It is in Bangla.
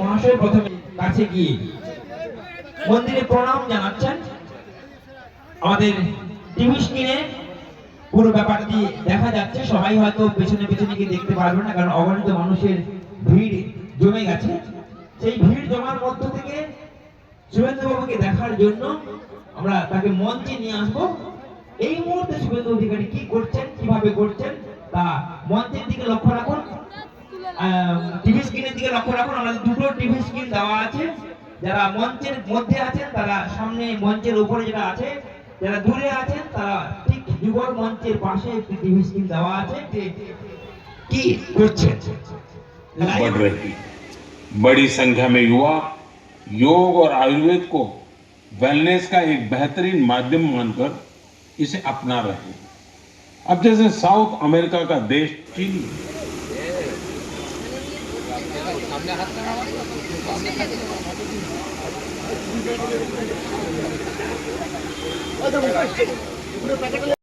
মহাশয় প্রথমে কাছে গিয়ে মন্দিরে প্রণাম জানাচ্ছেন। আমাদের টিভি স্ক্রিনে পুরো ব্যাপারটি দেখা যাচ্ছে, সবাই হয়তো পেছনে পেছনে গিয়ে দেখতে পারবে না, কারণ অগণিত মানুষের ভিড় জমে গেছে। সেই ভিড় জমার মধ্য থেকে শুভেন্দু বাবুকে দেখার জন্য আমরা তাকে মঞ্চে নিয়ে আসবো। এই মুহূর্তে শুভেন্দু অধিকারী কি করছেন, কিভাবে করছেন তা মঞ্চের দিকে লক্ষ্য রাখুন, টিভি স্ক্রিনের দিকে লক্ষ্য রাখুন। আমাদের দুটো টিভি স্ক্রিন দেওয়া আছে, যারা মঞ্চের মধ্যে আছেন তারা সামনে, মঞ্চের উপরে যেটা আছে, যারা দূরে আছেন তারা ঠিক যুগল মঞ্চের পাশে একটি টিভি স্ক্রিন দেওয়া আছে যে কি করছেন। बढ़ रही बड़ी संख्या में युवा योग और आयुर्वेद को वेलनेस का एक बेहतरीन माध्यम मानकर इसे अपना रहे हैं। अब जैसे साउथ अमेरिका का देश चिली